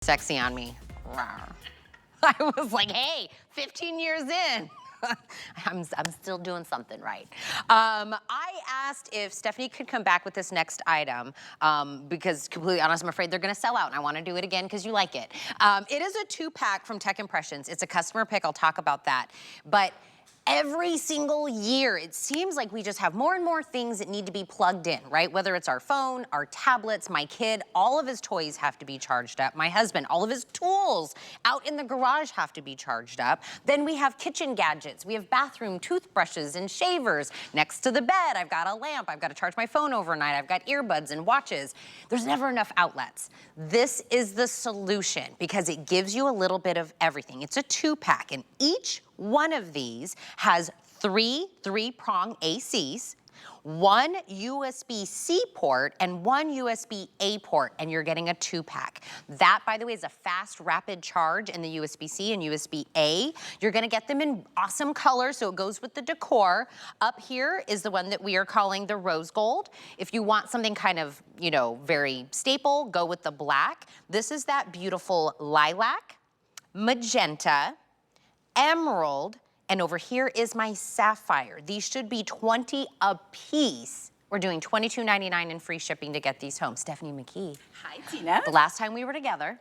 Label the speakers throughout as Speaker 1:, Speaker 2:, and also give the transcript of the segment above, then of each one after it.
Speaker 1: Sexy on me. I was like, hey, 15 years in. I'm still doing something right. I asked if Stephanie could come back with this next item because, completely honest, I'm afraid they're going to sell out, and I want to do it again because you like it. It is a 2-pack from Tech Impressions. It's a customer pick. I'll talk about that. But every single year, it seems like we just have more and more things that need to be plugged in, right? Whether it's our phone, our tablets, my kid, all of his toys have to be charged up. My husband, all of his tools out in the garage have to be charged up. Then we have kitchen gadgets. We have bathroom toothbrushes and shavers. Next to the bed, I've got a lamp. I've got to charge my phone overnight. I've got earbuds and watches. There's never enough outlets. This is the solution because it gives you a little bit of everything. It's a 2-pack, and each one of these has 3 3-prong ACs, 1 USB-C port, and 1 USB-A port, and you're getting a 2-pack. That, by the way, is a fast, rapid charge in the USB-C and USB-A. You're gonna get them in awesome colors, so it goes with the decor. Up here is the one that we are calling the rose gold. If you want something kind of, you know, very staple, go with the black. This is that beautiful lilac, magenta, emerald, and over here is my sapphire. These should be 20 a piece. We're doing $22.99 in free shipping to get these home. Stephanie McKee.
Speaker 2: Hi, Tina.
Speaker 1: The last time we were together,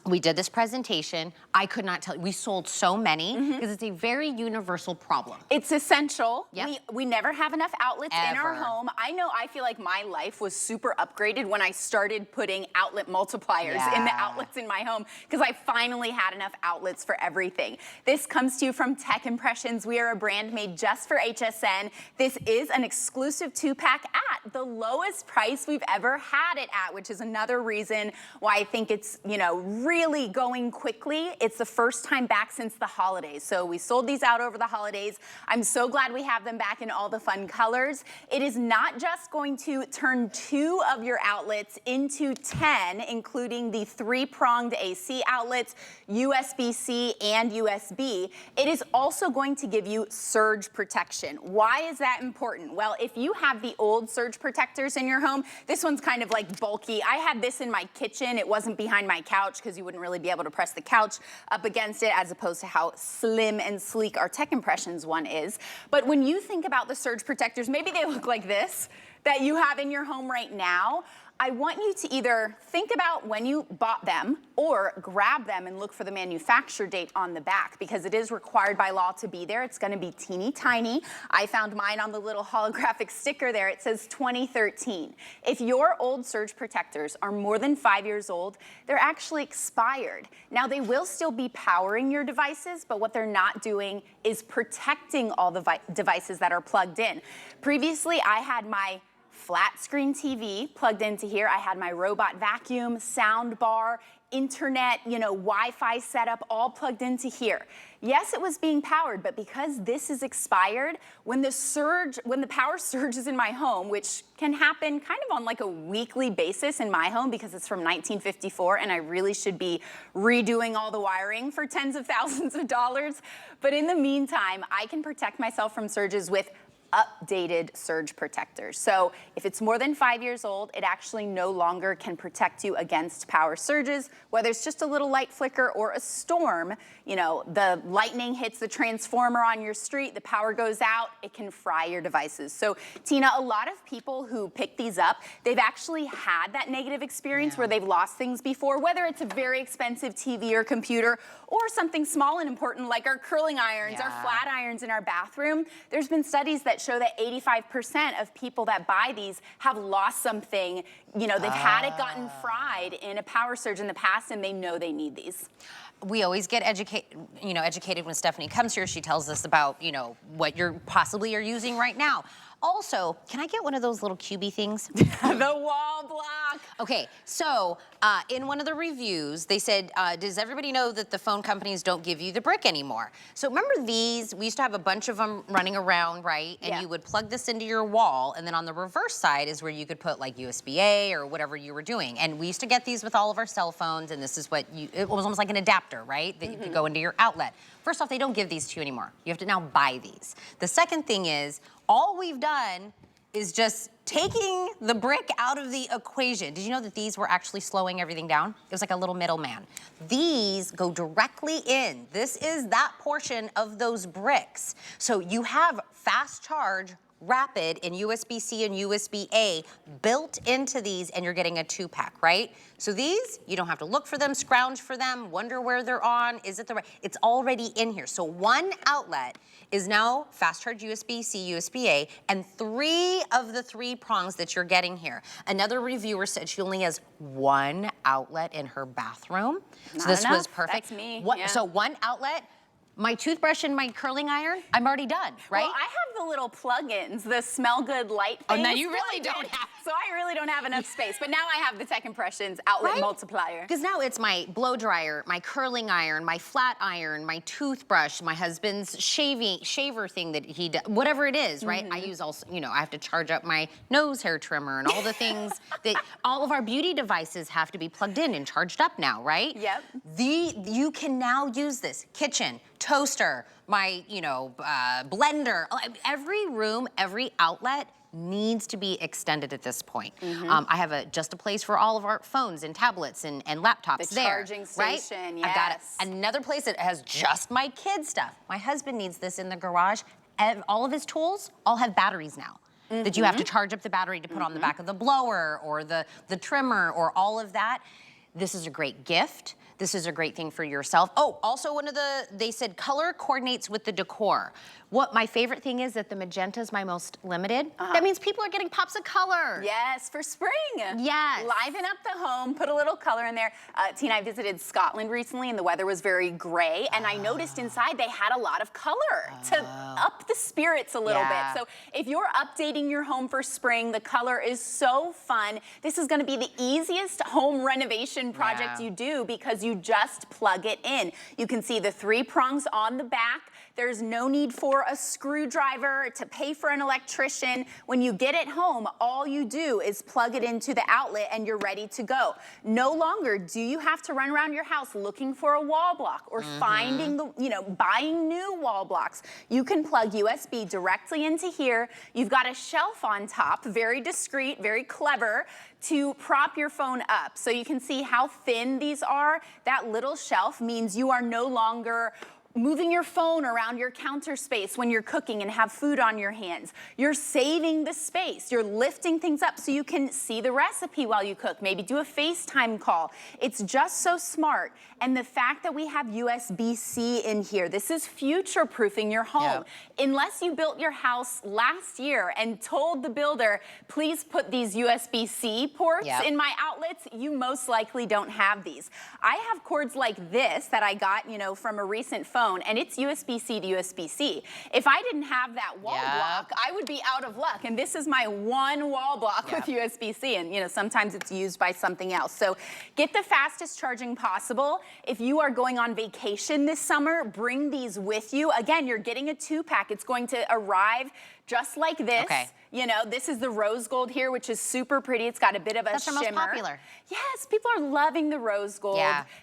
Speaker 1: we did this presentation. I could not tell you, we sold so many because it's a very universal problem.
Speaker 2: It's essential.
Speaker 1: Yep.
Speaker 2: We never have enough outlets in our
Speaker 1: Ever.
Speaker 2: home. I feel like my life was super upgraded when I started putting outlet multipliers in the outlets in my home because I finally had enough outlets for everything. This comes to you from Tech Impressions. We are a brand made just for HSN. This is an exclusive 2-pack at the lowest price we've ever had it at, which is another reason why I think it's, you know, really going quickly. It's the first time back since the holidays. So we sold these out over the holidays. I'm so glad we have them back in all the fun colors. It is not just going to turn 2 of your outlets into 10, including the 3-pronged AC outlets, USB-C and USB. It is also going to give you surge protection. Why is that important? Well, if you have the old surge protectors in your home, this one's kind of like bulky. I had this in my kitchen. It wasn't behind my couch because you wouldn't really be able to press the couch up against it as opposed to how slim and sleek our Tech Impressions one is. But when you think about the surge protectors, maybe they look like this that you have in your home right now. I want you to either think about when you bought them or grab them and look for the manufacture date on the back because it is required by law to be there. It's gonna be teeny tiny. I found mine on the little holographic sticker there. It says 2013. If your old surge protectors are more than 5 years old, they're actually expired. Now they will still be powering your devices, but what they're not doing is protecting all the devices that are plugged in. Previously, I had my flat screen TV plugged into here. I had my robot vacuum, sound bar, internet, you know, Wi-Fi setup all plugged into here. Yes, it was being powered, but because this is expired, when the power surges in my home, which can happen kind of on like a weekly basis in my home because it's from 1954 and I really should be redoing all the wiring for tens of thousands of dollars. But in the meantime, I can protect myself from surges with updated surge protectors. So if it's more than 5 years old, it actually no longer can protect you against power surges, whether it's just a little light flicker or a storm. You know, the lightning hits the transformer on your street, the power goes out, it can fry your devices. So Tina, a lot of people who pick these up, they've actually had that negative experience where they've lost things before, whether it's a very expensive TV or computer or something small and important like our curling irons, our flat irons in our bathroom. There's been studies that show that 85% of people that buy these have lost something. You know, they've had it gotten fried in a power surge in the past and they know they need these.
Speaker 1: We always get educated when Stephanie comes here. She tells us about, you know, what you're possibly are using right now. Also, can I get one of those little cubey things?
Speaker 2: The wall block.
Speaker 1: Okay, so in one of the reviews, they said, does everybody know that the phone companies don't give you the brick anymore? So remember these? We used to have a bunch of them running around, right? And you would plug this into your wall, and then on the reverse side is where you could put like USB-A or whatever you were doing. And we used to get these with all of our cell phones, and this is what it was almost like an adapter, right? That you could go into your outlet. First off, they don't give these to you anymore. You have to now buy these. The second thing is, all we've done is just taking the brick out of the equation. Did you know that these were actually slowing everything down? It was like a little middleman. These go directly in. This is that portion of those bricks. So you have fast charge, rapid in USB-C and USB-A built into these, and you're getting a 2-pack, right? So these, you don't have to look for them, scrounge for them, wonder where they're on, is it the right, it's already in here. So one outlet is now fast charge USB-C, USB-A, and 3 of the 3 prongs that you're getting here. Another reviewer said she only has 1 outlet in her bathroom.
Speaker 2: Not
Speaker 1: so this
Speaker 2: enough.
Speaker 1: was perfect.
Speaker 2: That's me.
Speaker 1: What,
Speaker 2: yeah.
Speaker 1: So 1 outlet, my toothbrush and my curling iron, I'm already done, right?
Speaker 2: Well, I have the little plug-ins, the smell good light things.
Speaker 1: Oh, now you really don't have.
Speaker 2: So I really don't have enough space. But now I have the Tech Impressions outlet multiplier.
Speaker 1: Because now it's my blow dryer, my curling iron, my flat iron, my toothbrush, my husband's shaver thing that he does, whatever it is, right? I use also, you know, I have to charge up my nose hair trimmer and all the things that all of our beauty devices have to be plugged in and charged up now, right?
Speaker 2: Yep.
Speaker 1: You can now use this kitchen, toaster, my, you know, blender, every room, every outlet needs to be extended at this point. I have just a place for all of our phones and tablets and laptops
Speaker 2: the
Speaker 1: there,
Speaker 2: charging station,
Speaker 1: right?
Speaker 2: yes.
Speaker 1: I've got another place that has just my kids' stuff. My husband needs this in the garage. All of his tools all have batteries now. That you have to charge up the battery to put on the back of the blower or the trimmer or all of that. This is a great gift. This is a great thing for yourself. Oh, also they said color coordinates with the decor. What my favorite thing is that the magenta is my most limited. That means people are getting pops of color.
Speaker 2: Yes, for spring.
Speaker 1: Yes.
Speaker 2: Liven up the home, put a little color in there. Tina, I visited Scotland recently and the weather was very gray, and I noticed inside they had a lot of color to up the spirits a little bit. So if you're updating your home for spring, the color is so fun. This is gonna be the easiest home renovation project you do because you just plug it in. You can see the 3 prongs on the back. There's no need for a screwdriver to pay for an electrician. When you get it home, all you do is plug it into the outlet and you're ready to go. No longer do you have to run around your house looking for a wall block or finding buying new wall blocks. You can plug USB directly into here. You've got a shelf on top, very discreet, very clever, to prop your phone up. So you can see how thin these are. That little shelf means you are no longer moving your phone around your counter space when you're cooking and have food on your hands. You're saving the space. You're lifting things up so you can see the recipe while you cook, maybe do a FaceTime call. It's just so smart. And the fact that we have USB-C in here, this is future-proofing your home. Unless you built your house last year and told the builder, please put these USB-C ports in my outlets, you most likely don't have these. I have cords like this that I got, you know, from a recent phone, and it's USB-C to USB-C. If I didn't have that wall block, I would be out of luck. And this is my one wall block with USB-C, and you know, sometimes it's used by something else. So get the fastest charging possible. If you are going on vacation this summer, bring these with you. Again, you're getting a 2-pack. It's going to arrive just like this. You know, this is the rose gold here, which is super pretty. It's got a bit of a shimmer.
Speaker 1: That's our most popular.
Speaker 2: Yes, people are loving the rose gold.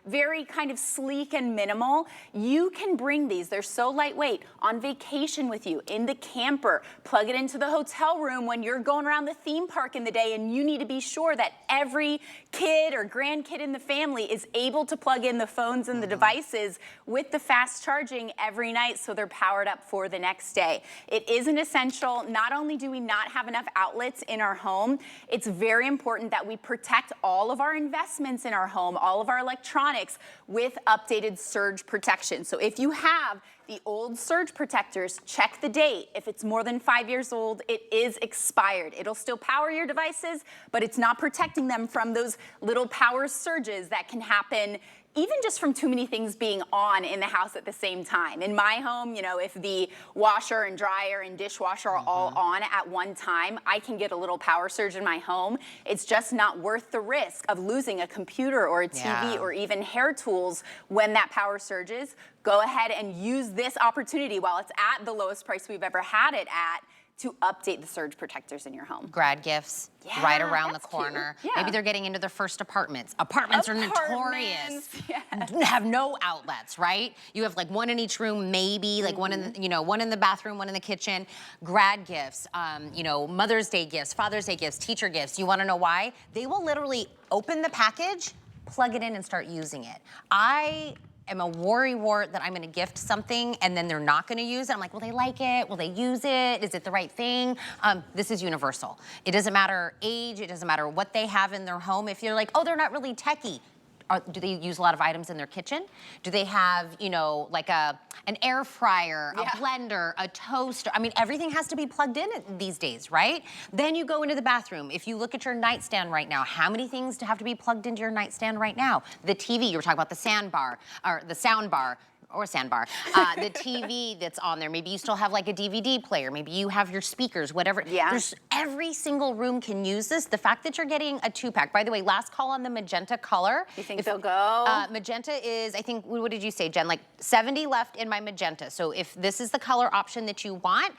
Speaker 2: Very kind of sleek and minimal. You can bring these. They're so lightweight on vacation with you, in the camper. Plug it into the hotel room when you're going around the theme park in the day and you need to be sure that every kid or grandkid in the family is able to plug in the phones and the devices with the fast charging every night so they're powered up for the next day. It is an essential. Not only do we not have enough outlets in our home, it's very important that we protect all of our investments in our home, all of our electronics with updated surge protection. So if you have the old surge protectors, check the date. If it's more than 5 years old, it is expired. It'll still power your devices, but it's not protecting them from those little power surges that can happen even just from too many things being on in the house at the same time. In my home, you know, if the washer and dryer and dishwasher are all on at one time, I can get a little power surge in my home. It's just not worth the risk of losing a computer or a TV or even hair tools when that power surges. Go ahead and use this opportunity while it's at the lowest price we've ever had it at to update the surge protectors in your home.
Speaker 1: Grad gifts,
Speaker 2: Yeah,
Speaker 1: right around the
Speaker 2: that's
Speaker 1: corner.
Speaker 2: cute. Yeah.
Speaker 1: Maybe they're getting into their first apartments. Apartments are notorious.
Speaker 2: Yes.
Speaker 1: Have no outlets, right? You have like one in each room, maybe like one in, one in the bathroom, one in the kitchen. Grad gifts, Mother's Day gifts, Father's Day gifts, teacher gifts. You want to know why? They will literally open the package, plug it in, and start using it. I am a worrywart that I'm gonna gift something and then they're not gonna use it. I'm like, will they like it? Will they use it? Is it the right thing? This is universal. It doesn't matter age, it doesn't matter what they have in their home. If you're like, oh, they're not really techie, do they use a lot of items in their kitchen? Do they have, like an air fryer, a blender, a toaster? I mean, everything has to be plugged in these days, right? Then you go into the bathroom. If you look at your nightstand right now, how many things have to be plugged into your nightstand right now? The TV, you were talking about the sound bar, or sandbar, the TV that's on there. Maybe you still have like a DVD player. Maybe you have your speakers, whatever. Yeah. Every single room can use this. The fact that you're getting a 2-pack, by the way, last call on the magenta color.
Speaker 2: You think they'll go?
Speaker 1: Magenta is, I think, what did you say, Jen? Like 70 left in my magenta. So if this is the color option that you want,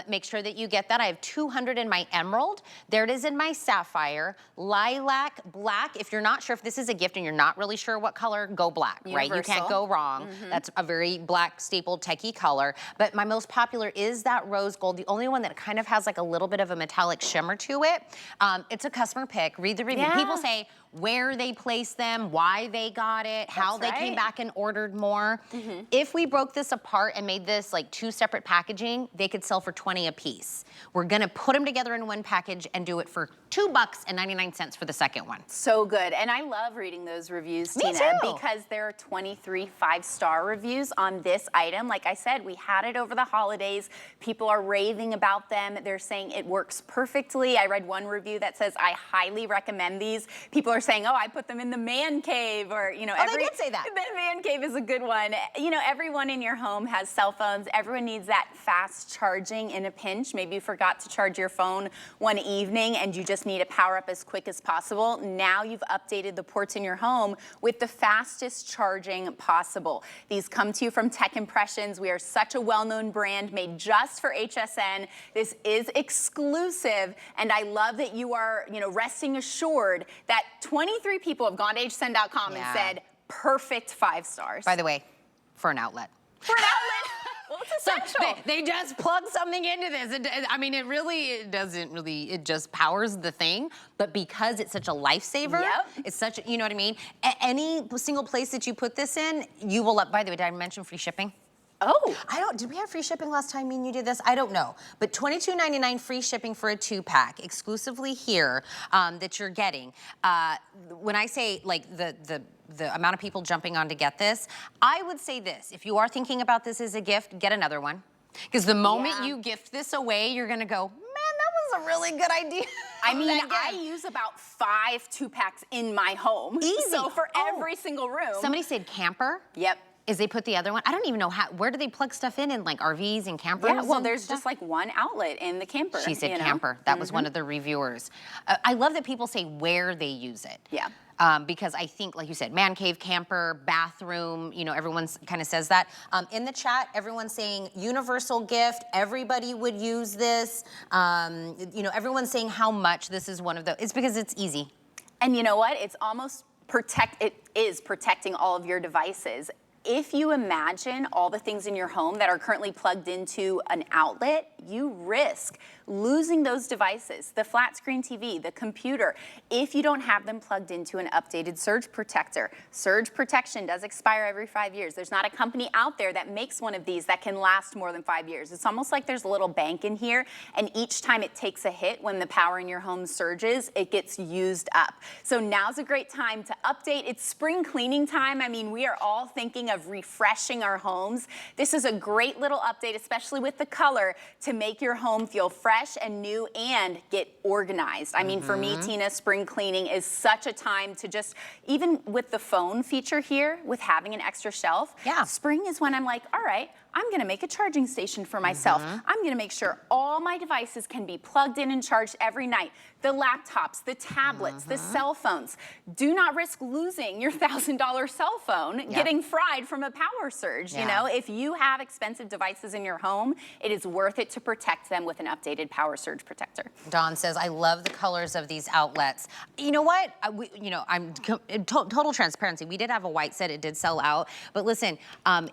Speaker 1: make sure that you get that. I have 200 in my emerald. There it is in my sapphire. Lilac, black. If you're not sure if this is a gift and you're not really sure what color, go black, right? You can't go wrong. That's a very black, staple, techie color. But my most popular is that rose gold, the only one that kind of has like a little bit of a metallic shimmer to it. It's a customer pick. Read the review. People say where they placed them, why they got it, how they came back and ordered more. If we broke this apart and made this like 2 separate packaging, they could sell for 20 a piece. We're gonna put them together in one package and do it for $2.99 for the second one.
Speaker 2: So good, and I love reading those reviews, Tina, because there are 23 5-star reviews on this item. Like I said, we had it over the holidays. People are raving about them. They're saying it works perfectly. I read one review that says, I highly recommend these. People are saying, oh, I put them in the man cave, or, they
Speaker 1: did say that.
Speaker 2: The man cave is a good one. Everyone in your home has cell phones. Everyone needs that fast charging in a pinch. Maybe you forgot to charge your phone one evening and you just need to power up as quick as possible. Now you've updated the ports in your home with the fastest charging possible. These come to you from Tech Impressions. We are such a well-known brand made just for HSN. This is exclusive, and I love that you are, resting assured that 23 people have gone to hsn.com and said, perfect 5 stars.
Speaker 1: By the way, for an outlet.
Speaker 2: For an outlet? Well, it's essential.
Speaker 1: So they just plug something into this. It just powers the thing, but because it's such a lifesaver, it's such, you know what I mean? Any single place that you put this in, you will by the way, did I mention free shipping?
Speaker 2: Oh.
Speaker 1: Did we have free shipping last time me and you did this? I don't know. But $22.99 free shipping for a 2-pack exclusively here that you're getting. When I say like the amount of people jumping on to get this, I would say this. If you are thinking about this as a gift, get another one. Because the moment you gift this away, you're gonna go, man, that was a really good idea.
Speaker 2: I mean, I use about 5 2-packs in my home.
Speaker 1: Easy.
Speaker 2: So for every single room.
Speaker 1: Somebody said camper.
Speaker 2: Yep.
Speaker 1: Is they put the other one? I don't even know where do they plug stuff in like RVs and campers?
Speaker 2: Yeah, well, there's just like one outlet in the camper.
Speaker 1: She said camper. That was one of the reviewers. I love that people say where they use it.
Speaker 2: Yeah.
Speaker 1: Because I think, like you said, man cave, camper, bathroom, everyone kind of says that. In the chat, everyone's saying universal gift, everybody would use this. Everyone's saying how much this is one of those. It's because it's easy.
Speaker 2: And you know what? It's almost it is protecting all of your devices. If you imagine all the things in your home that are currently plugged into an outlet, you risk losing those devices, the flat screen TV, the computer, if you don't have them plugged into an updated surge protector. Surge protection does expire every 5 years. There's not a company out there that makes one of these that can last more than 5 years. It's almost like there's a little bank in here, and each time it takes a hit when the power in your home surges, it gets used up. So now's a great time to update. It's spring cleaning time. I mean, we are all thinking of refreshing our homes. This is a great little update, especially with the color, to make your home feel fresh and new and get organized. I mean, for me, Tina, spring cleaning is such a time to just, even with the phone feature here, with having an extra shelf, spring is when I'm like, all right, I'm gonna make a charging station for myself. I'm gonna make sure all my devices can be plugged in and charged every night. The laptops, the tablets, the cell phones. Do not risk losing your $1,000 cell phone getting fried from a power surge. You know, if you have expensive devices in your home, it is worth it to protect them with an updated power surge protector.
Speaker 1: Dawn says, I love the colors of these outlets. You know what? I'm total transparency. We did have a white set, it did sell out. But listen,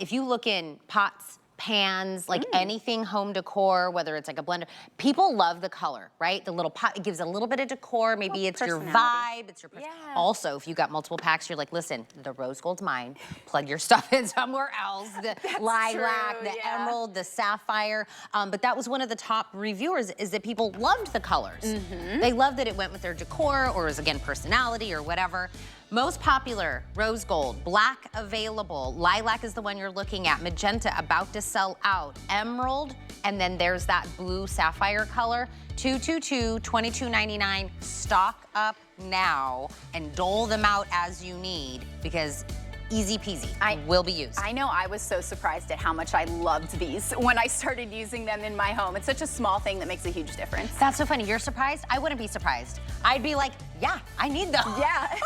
Speaker 1: if you look in pots, pans, like anything home decor, whether it's like a blender, people love the color, right? The little pot, it gives a little bit of decor. Maybe it's your vibe, it's your Also, if you got multiple packs, you're like, listen, the rose gold's mine. Plug your stuff in somewhere else. The lilac, the emerald, the sapphire. But that was one of the top reviewers, is that people loved the colors. They loved that it went with their decor, or was, again, personality or whatever. Most popular, rose gold, black available, lilac is the one you're looking at, magenta about to sell out, emerald, and then there's that blue sapphire color, 222, $22.99, stock up now and dole them out as you need, because easy peasy, will be used.
Speaker 2: I know, I was so surprised at how much I loved these when I started using them in my home. It's such a small thing that makes a huge difference.
Speaker 1: That's so funny, you're surprised? I wouldn't be surprised. I'd be like, yeah, I need those.
Speaker 2: Yeah,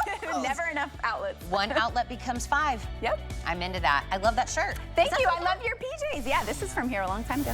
Speaker 2: never enough outlets.
Speaker 1: One outlet becomes 5.
Speaker 2: Yep.
Speaker 1: I'm into that. I love that shirt.
Speaker 2: Thank you, I love your PJs. Yeah, this is from here a long time ago.